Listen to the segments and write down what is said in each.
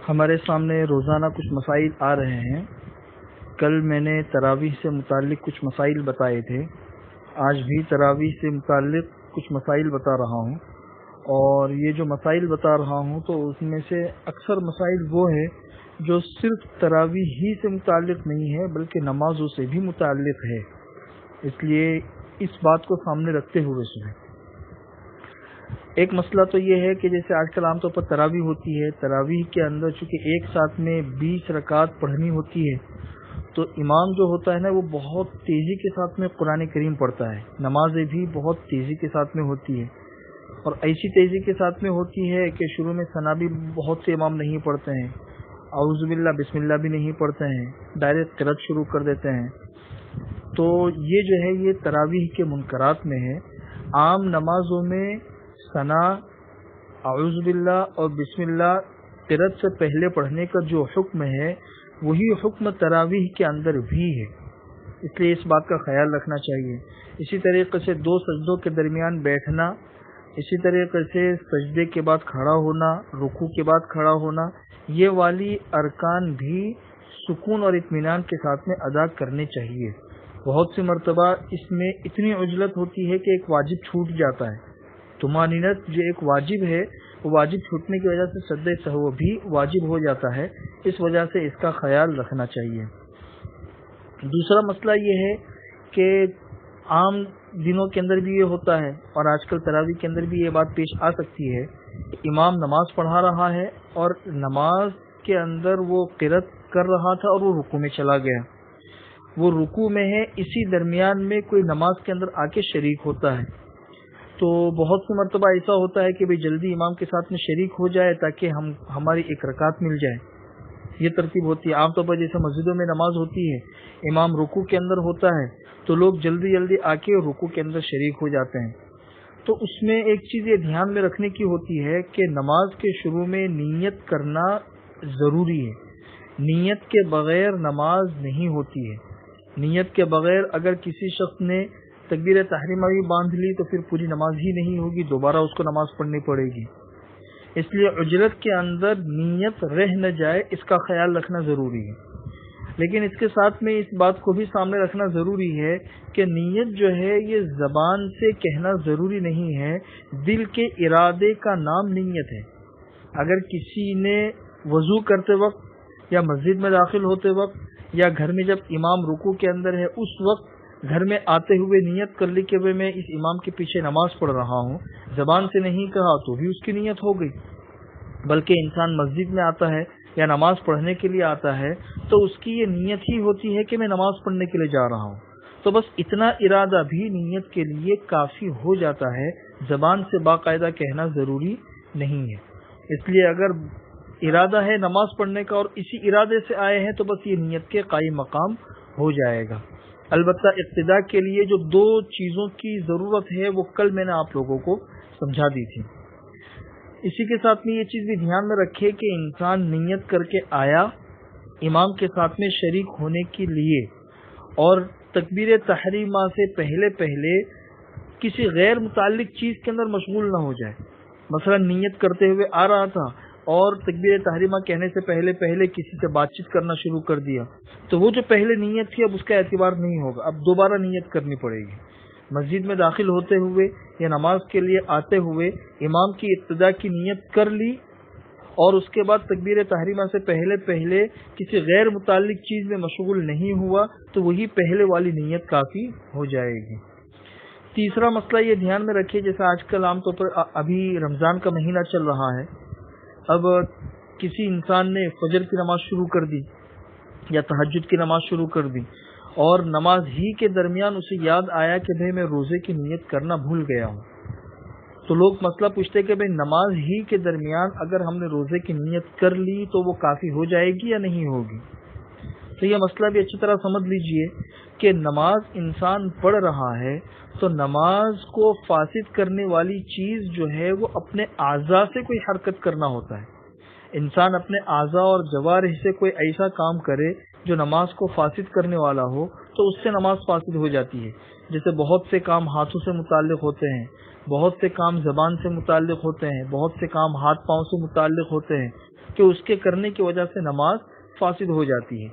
ہمارے سامنے روزانہ کچھ مسائل آ رہے ہیں۔ کل میں نے تراویح سے متعلق کچھ مسائل بتائے تھے، آج بھی تراویح سے متعلق کچھ مسائل بتا رہا ہوں، اور یہ جو مسائل بتا رہا ہوں تو اس میں سے اکثر مسائل وہ ہے جو صرف تراویح ہی سے متعلق نہیں ہے بلکہ نمازوں سے بھی متعلق ہے، اس لیے اس بات کو سامنے رکھتے ہوئے سنیں۔ ایک مسئلہ تو یہ ہے کہ جیسے آج کل عام طور پر تراویح ہوتی ہے، تراویح کے اندر چونکہ ایک ساتھ میں 20 رکعت پڑھنی ہوتی ہے تو امام جو ہوتا ہے نا وہ بہت تیزی کے ساتھ میں قرآن کریم پڑھتا ہے، نمازیں بھی بہت تیزی کے ساتھ میں ہوتی ہے، اور ایسی تیزی کے ساتھ میں ہوتی ہے کہ شروع میں ثنا بھی بہت سے امام نہیں پڑھتے ہیں، اعوذ باللہ بسم اللہ بھی نہیں پڑھتے ہیں، ڈائریکٹ قرأت شروع کر دیتے ہیں۔ تو یہ جو ہے یہ تراویح کے منکرات میں ہے۔ عام نمازوں میں ثنا، اعوذ باللہ اور بسم اللہ قرأت سے پہلے پڑھنے کا جو حکم ہے وہی حکم تراویح کے اندر بھی ہے، اس لیے اس بات کا خیال رکھنا چاہیے۔ اسی طریقے سے 2 سجدوں کے درمیان بیٹھنا، اسی طریقے سے سجدے کے بعد کھڑا ہونا، رکوع کے بعد کھڑا ہونا، یہ والی ارکان بھی سکون اور اطمینان کے ساتھ میں ادا کرنے چاہیے۔ بہت سی مرتبہ اس میں اتنی عجلت ہوتی ہے کہ ایک واجب چھوٹ جاتا ہے، طمانینت جو ایک واجب ہے وہ واجب چھوٹنے کی وجہ سے سجدہ سہو بھی واجب ہو جاتا ہے، اس وجہ سے اس کا خیال رکھنا چاہیے۔ دوسرا مسئلہ یہ ہے کہ عام دنوں کے اندر بھی یہ ہوتا ہے اور آج کل تراویح کے اندر بھی یہ بات پیش آ سکتی ہے کہ امام نماز پڑھا رہا ہے اور نماز کے اندر وہ قرأت کر رہا تھا اور وہ رکوع میں چلا گیا، وہ رکوع میں ہے، اسی درمیان میں کوئی نماز کے اندر آ کے شریک ہوتا ہے، تو بہت سی مرتبہ ایسا ہوتا ہے کہ بھئی جلدی امام کے ساتھ میں شریک ہو جائے تاکہ ہماری ایک رکعت مل جائے، یہ ترتیب ہوتی ہے۔ عام طور پر جیسے مسجدوں میں نماز ہوتی ہے، امام رکوع کے اندر ہوتا ہے تو لوگ جلدی جلدی آ کے رکوع کے اندر شریک ہو جاتے ہیں، تو اس میں ایک چیز یہ دھیان میں رکھنے کی ہوتی ہے کہ نماز کے شروع میں نیت کرنا ضروری ہے، نیت کے بغیر نماز نہیں ہوتی ہے۔ نیت کے بغیر اگر کسی شخص نے تکبیر تحریمہ بھی باندھ لی تو پھر پوری نماز ہی نہیں ہوگی، دوبارہ اس کو نماز پڑھنی پڑے گی، اس لیے عجلت کے اندر نیت رہ نہ جائے اس کا خیال رکھنا ضروری ہے۔ لیکن اس کے ساتھ میں اس بات کو بھی سامنے رکھنا ضروری ہے کہ نیت جو ہے یہ زبان سے کہنا ضروری نہیں ہے، دل کے ارادے کا نام نیت ہے۔ اگر کسی نے وضو کرتے وقت یا مسجد میں داخل ہوتے وقت یا گھر میں جب امام رکوع کے اندر ہے اس وقت گھر میں آتے ہوئے نیت کر لی کہ میں اس امام کے پیچھے نماز پڑھ رہا ہوں، زبان سے نہیں کہا تو بھی اس کی نیت ہو گئی، بلکہ انسان مسجد میں آتا ہے یا نماز پڑھنے کے لیے آتا ہے تو اس کی یہ نیت ہی ہوتی ہے کہ میں نماز پڑھنے کے لیے جا رہا ہوں، تو بس اتنا ارادہ بھی نیت کے لیے کافی ہو جاتا ہے، زبان سے باقاعدہ کہنا ضروری نہیں ہے۔ اس لیے اگر ارادہ ہے نماز پڑھنے کا اور اسی ارادے سے آئے ہیں تو بس یہ نیت کے قائم مقام ہو جائے گا۔ البتہ اقتداء کے لیے جو 2 چیزوں کی ضرورت ہے وہ کل میں نے آپ لوگوں کو سمجھا دی تھی۔ اسی کے ساتھ میں یہ چیز بھی دھیان میں رکھے کہ انسان نیت کر کے آیا امام کے ساتھ میں شریک ہونے کے لیے اور تکبیر تحریمہ سے پہلے کسی غیر متعلق چیز کے اندر مشغول نہ ہو جائے۔ مثلا نیت کرتے ہوئے آ رہا تھا اور تکبیر تحریمہ کہنے سے پہلے کسی سے بات چیت کرنا شروع کر دیا تو وہ جو پہلے نیت تھی اب اس کا اعتبار نہیں ہوگا، اب دوبارہ نیت کرنی پڑے گی۔ مسجد میں داخل ہوتے ہوئے یا نماز کے لیے آتے ہوئے امام کی ابتدا کی نیت کر لی اور اس کے بعد تکبیر تحریمہ سے پہلے کسی غیر متعلق چیز میں مشغول نہیں ہوا تو وہی پہلے والی نیت کافی ہو جائے گی۔ تیسرا مسئلہ یہ دھیان میں رکھیے، جیسے آج کل عام طور پر ابھی رمضان کا مہینہ چل رہا ہے، اب کسی انسان نے فجر کی نماز شروع کر دی یا تہجد کی نماز شروع کر دی اور نماز ہی کے درمیان اسے یاد آیا کہ میں روزے کی نیت کرنا بھول گیا ہوں، تو لوگ مسئلہ پوچھتے کہ نماز ہی کے درمیان اگر ہم نے روزے کی نیت کر لی تو وہ کافی ہو جائے گی یا نہیں ہوگی؟ تو یہ مسئلہ بھی اچھی طرح سمجھ لیجئے کہ نماز انسان پڑھ رہا ہے تو نماز کو فاسد کرنے والی چیز جو ہے وہ اپنے اعضاء سے کوئی حرکت کرنا ہوتا ہے۔ انسان اپنے اعضاء اور جوارح سے کوئی ایسا کام کرے جو نماز کو فاسد کرنے والا ہو تو اس سے نماز فاسد ہو جاتی ہے۔ جیسے بہت سے کام ہاتھوں سے متعلق ہوتے ہیں، بہت سے کام زبان سے متعلق ہوتے ہیں، بہت سے کام ہاتھ پاؤں سے متعلق ہوتے ہیں، کہ اس کے کرنے کی وجہ سے نماز فاسد ہو جاتی ہے،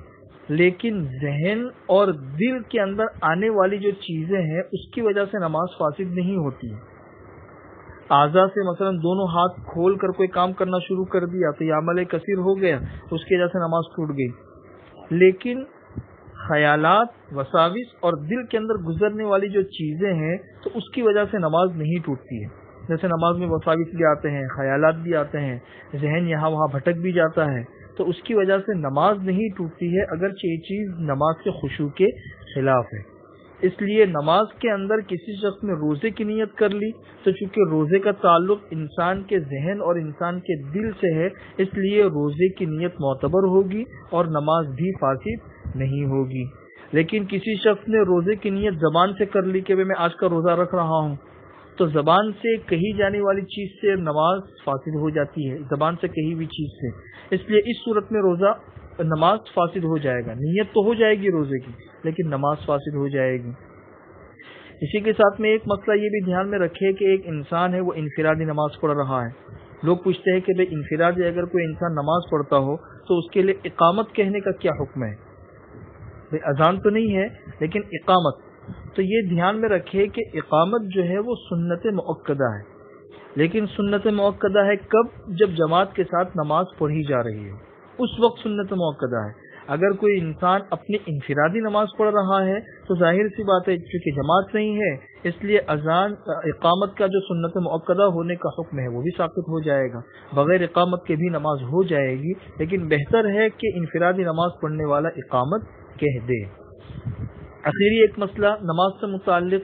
لیکن ذہن اور دل کے اندر آنے والی جو چیزیں ہیں اس کی وجہ سے نماز فاسد نہیں ہوتی ہے۔ اعضاء سے مثلا دونوں ہاتھ کھول کر کوئی کام کرنا شروع کر دیا تو یہ عمل کثیر ہو گیا، اس کی وجہ سے نماز ٹوٹ گئی، لیکن خیالات، وساوس اور دل کے اندر گزرنے والی جو چیزیں ہیں تو اس کی وجہ سے نماز نہیں ٹوٹتی ہے۔ جیسے نماز میں وساوس بھی آتے ہیں، خیالات بھی آتے ہیں، ذہن یہاں وہاں بھٹک بھی جاتا ہے، تو اس کی وجہ سے نماز نہیں ٹوٹتی ہے، اگرچہ یہ چیز نماز کے خشوع کے خلاف ہے۔ اس لیے نماز کے اندر کسی شخص نے روزے کی نیت کر لی تو چونکہ روزے کا تعلق انسان کے ذہن اور انسان کے دل سے ہے، اس لیے روزے کی نیت معتبر ہوگی اور نماز بھی فاسد نہیں ہوگی۔ لیکن کسی شخص نے روزے کی نیت زبان سے کر لی کہ میں آج کا روزہ رکھ رہا ہوں، تو زبان سے کہی جانے والی چیز سے نماز فاسد ہو جاتی ہے، زبان سے کہی ہوئی چیز سے، اس لیے اس صورت میں نماز فاسد ہو جائے گا۔ نیت تو ہو جائے گی روزے کی، لیکن نماز فاسد ہو جائے گی۔ اسی کے ساتھ میں ایک مسئلہ یہ بھی دھیان میں رکھے کہ ایک انسان ہے وہ انفرادی نماز پڑھ رہا ہے، لوگ پوچھتے ہیں کہ بھئی انفرادی اگر کوئی انسان نماز پڑھتا ہو تو اس کے لیے اقامت کہنے کا کیا حکم ہے؟ بھئی اذان تو نہیں ہے لیکن اقامت، تو یہ دھیان میں رکھے کہ اقامت جو ہے وہ سنت مؤکدہ ہے، لیکن سنت مؤکدہ ہے کب؟ جب جماعت کے ساتھ نماز پڑھی جا رہی ہے، اس وقت سنت مؤکدہ ہے۔ اگر کوئی انسان اپنی انفرادی نماز پڑھ رہا ہے تو ظاہر سی بات ہے چونکہ جماعت نہیں ہے، اس لیے اذان اقامت کا جو سنت مؤکدہ ہونے کا حکم ہے وہ بھی ساقط ہو جائے گا، بغیر اقامت کے بھی نماز ہو جائے گی، لیکن بہتر ہے کہ انفرادی نماز پڑھنے والا اقامت کہہ دے۔ آخری ایک مسئلہ نماز سے متعلق،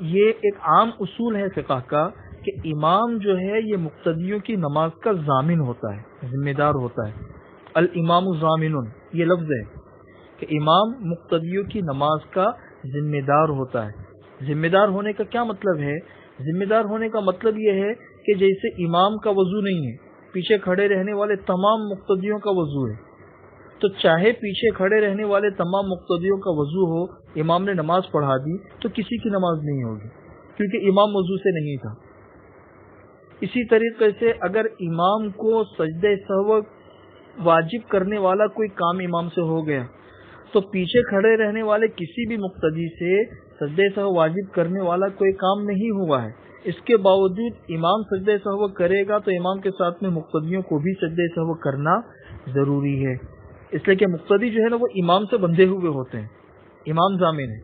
یہ ایک عام اصول ہے فقہ کا کہ امام جو ہے یہ مقتدیوں کی نماز کا ضامن ہوتا ہے، ذمہ دار ہوتا ہے۔ الامام ضامن، یہ لفظ ہے کہ امام مقتدیوں کی نماز کا ذمہ دار ہوتا ہے۔ ذمہ دار ہونے کا کیا مطلب ہے؟ ذمہ دار ہونے کا مطلب یہ ہے کہ جیسے امام کا وضو نہیں ہے، پیچھے کھڑے رہنے والے تمام مقتدیوں کا وضو ہے، تو چاہے پیچھے کھڑے رہنے والے تمام مقتدیوں کا وضو ہو، امام نے نماز پڑھا دی تو کسی کی نماز نہیں ہوگی کیونکہ امام وضو سے نہیں تھا۔ اسی طریقے سے اگر امام کو سجدہ سہو واجب کرنے والا کوئی کام امام سے ہو گیا تو پیچھے کھڑے رہنے والے کسی بھی مقتدی سے سجدہ سہو واجب کرنے والا کوئی کام نہیں ہوا ہے، اس کے باوجود امام سجدہ سہو کرے گا تو امام کے ساتھ میں مقتدیوں کو بھی سجدہ سہو کرنا ضروری ہے، اس لیے کہ مقتدی جو ہے نا وہ امام سے بندھے ہوئے ہوتے ہیں، امام ضامن ہے۔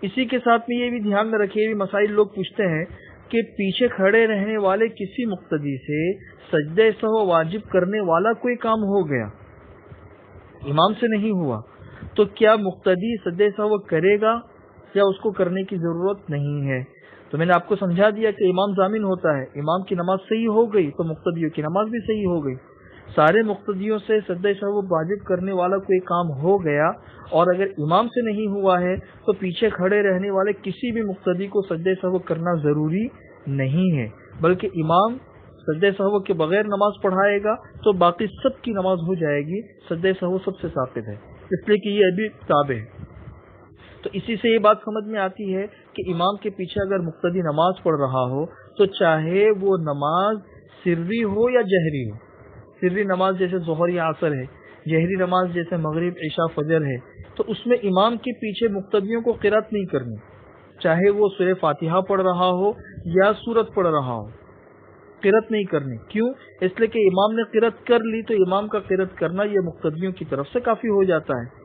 اسی کے ساتھ میں یہ بھی دھیان میں رکھیے، بھی مسائل لوگ پوچھتے ہیں کہ پیچھے کھڑے رہنے والے کسی مقتدی سے سجدہ سہو واجب کرنے والا کوئی کام ہو گیا، امام سے نہیں ہوا، تو کیا مقتدی سجدہ سہو کرے گا یا اس کو کرنے کی ضرورت نہیں ہے؟ تو میں نے آپ کو سمجھا دیا کہ امام ضامن ہوتا ہے، امام کی نماز صحیح ہو گئی تو مقتدیوں کی نماز بھی صحیح ہو گئی۔ سارے مقتدیوں سے سجدہ سہو واجب کرنے والا کوئی کام ہو گیا اور اگر امام سے نہیں ہوا ہے تو پیچھے کھڑے رہنے والے کسی بھی مقتدی کو سجدہ سہو کرنا ضروری نہیں ہے، بلکہ امام سجدہ سہو کے بغیر نماز پڑھائے گا تو باقی سب کی نماز ہو جائے گی، سجدہ سہو سب سے ثابت ہے، اس لیے کہ یہ ابھی تابع ہے۔ تو اسی سے یہ بات سمجھ میں آتی ہے کہ امام کے پیچھے اگر مقتدی نماز پڑھ رہا ہو تو چاہے وہ نماز سری ہو یا جہری ہو، سری نماز جیسے ظہر یا عصر ہے، جہری نماز جیسے مغرب عشاء فجر ہے، تو اس میں امام کے پیچھے مقتدیوں کو قرات نہیں کرنی، چاہے وہ سورہ فاتحہ پڑھ رہا ہو یا سورت پڑھ رہا ہو، قرات نہیں کرنی۔ کیوں؟ اس لیے کہ امام نے قرات کر لی تو امام کا قرات کرنا یہ مقتدیوں کی طرف سے کافی ہو جاتا ہے،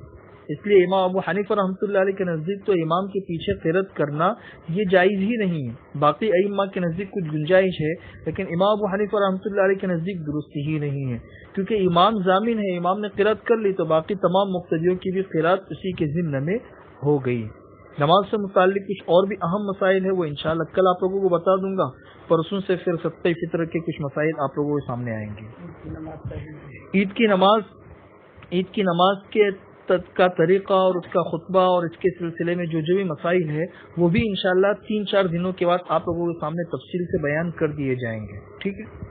اس لیے امام ابو حنیفہ رحمۃ اللہ علیہ کے نزدیک تو امام کے پیچھے قرات کرنا یہ جائز ہی نہیں ہے۔ باقی ائمہ کے نزدیک کچھ گنجائش ہے، لیکن امام ابو حنیفہ رحمۃ اللہ علیہ کے نزدیک درست ہی نہیں ہے، کیونکہ امام ضامن ہے، امام نے قرات کر لی تو باقی تمام مقتدیوں کی بھی قرات اسی کے ضمن میں ہو گئی۔ نماز سے متعلق کچھ اور بھی اہم مسائل ہے، وہ انشاءاللہ کل آپ لوگوں کو بتا دوں گا، پرسوں سے پھر سبتہ فطر کے کچھ مسائل آپ لوگوں کے سامنے آئیں گے۔ عید کی نماز کا طریقہ اور اس کا خطبہ اور اس کے سلسلے میں جو بھی مسائل ہے وہ بھی انشاءاللہ 3-4 دنوں کے بعد آپ لوگوں کے سامنے تفصیل سے بیان کر دیے جائیں گے، ٹھیک ہے۔